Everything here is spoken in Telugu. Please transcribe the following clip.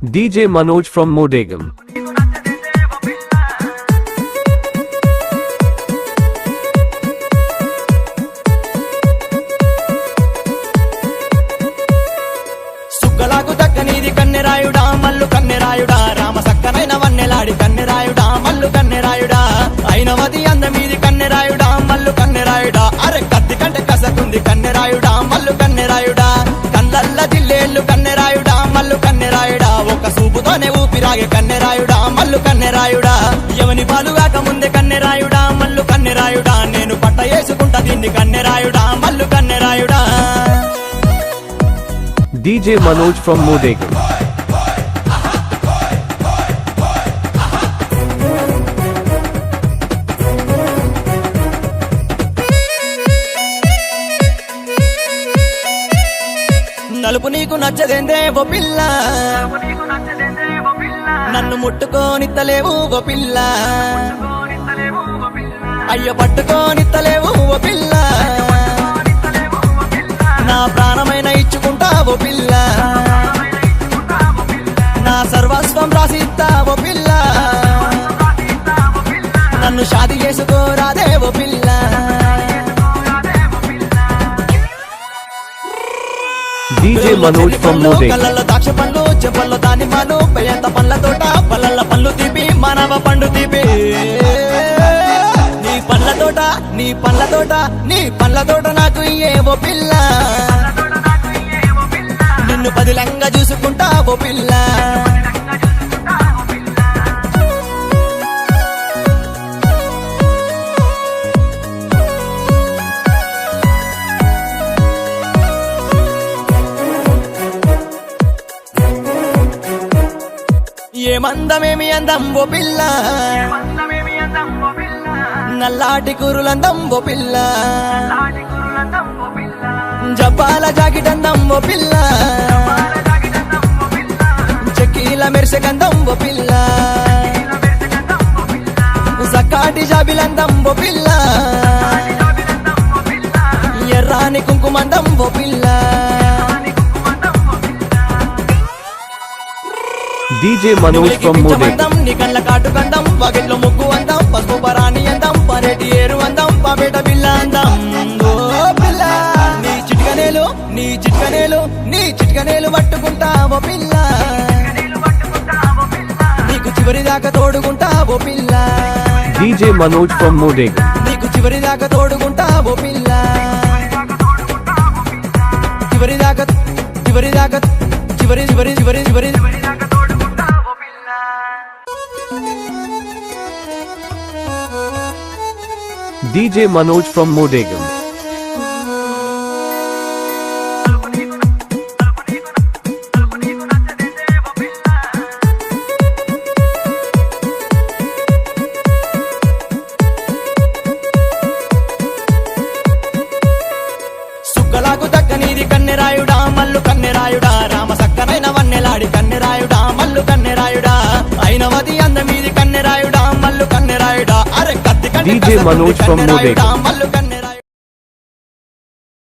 DJ Manoj from Modegam. సుగ్గలాకు దక్కనీది కన్నెరాయుడా Mallu కన్నెరాయుడా Rama సక్కనైన వన్నెలాడి కన్నెరాయుడా Mallu కన్నెరాయుడా అయినవది అందమీది కన్నెరాయుడా Mallu కన్నెరాయుడా అరె కత్తి కంటే కసకుంది కన్నెరాయుడా మల్లు కన్నెరాయుడా కళ్ళల్ల జిల్లేళ్ళు కన్నెరాయుడా మల్లు కన్నెరాయుడా ఒక సూపుతోనే ఊపిరాగే కన్నెరాయుడా మల్లు కన్నెరాయుడా ఎవని పాలుగాక ముందే కన్నెరాయుడా మల్లు కన్నెరాయుడా నేను పట్ట వేసుకుంటా దీన్ని కన్నెరాయుడా Mallu కన్నెరాయుడా. DJ Manoj from Modegam. నలుపు నీకు నచ్చదేందే ఓ పిల్ల నన్ను ముట్టుకోనిత్తలేవు ఓ పిల్ల అయ్య పట్టుకోనిత్తలేవు ఓ పిల్ల నా ప్రాణమైన ఇచ్చుకుంటా ఓ పిల్ల నా సర్వస్వం రాసిస్తా ఓ పిల్ల నన్ను షాది చేసుకోరాదే ఓ పిల్ల. DJ Manoj from Modegam. కళ్ళల్లో ద్రాక్ష పండ్లు చెంపల్లో దానిమ్మలు పెయ్యంత పండ్ల తోట పళ్ళల్లో పండ్లు తీపి మానవ పండు తీపి నీ పండ్ల తోట నీ పండ్ల తోట నీ పండ్ల తోట నాకు ఇయ్యేవో పిల్ల నిన్ను పదిలంగా చూసుకుంటా ఓ పిల్ల. ఏమందమేమి అందం ఓ పిల్ల నల్లాటి కూరులందం ఓ పిల్ల జపాల జాకెట్ అందం ఓ పిల్ల చెక్కీల మెరిసె గంధం ఓ పిల్ల సక్కాటి జాబిలందం ఓ పిల్ల ఎర్రాని కుంకుమందం ఓ పిల్ల. DJ Manoj from Modegam. నీ కళ్ళ కాటు కందం పగట్లో ముగ్గు అందం పసుపు పరాణి అందం పరేటి ఏరు అందం పాపేట బిల్ల అందం ఓ పిల్ల నీ చిట్కనేలు నీ చిట్కనేలు నీ చిట్కనేలు పట్టుకుంటా ఓ పిల్ల నీకు చివరి దాకా తోడుకుంటా ఓ పిల్ల. DJ Manoj from Modegam. నీకు చివరి దాకా తోడుకుంటా ఓ పిల్ల చివరి దాకా చివరి దాకా చివరి చివరి చివరి చివరి. DJ Manoj from Modegam. సుగ్గలాకు దక్కనీది కన్నెరాయుడా Mallu కన్నెరాయుడా Rama సక్కనైన వన్నెలాడి కన్నెరాయుడా Mallu కన్నెరాయుడా అయినవది అందమీది కన్నెరాయుడా Mallu కన్నెరాయుడా అరె కత్తి DJ Manoj from Modegam. Mallu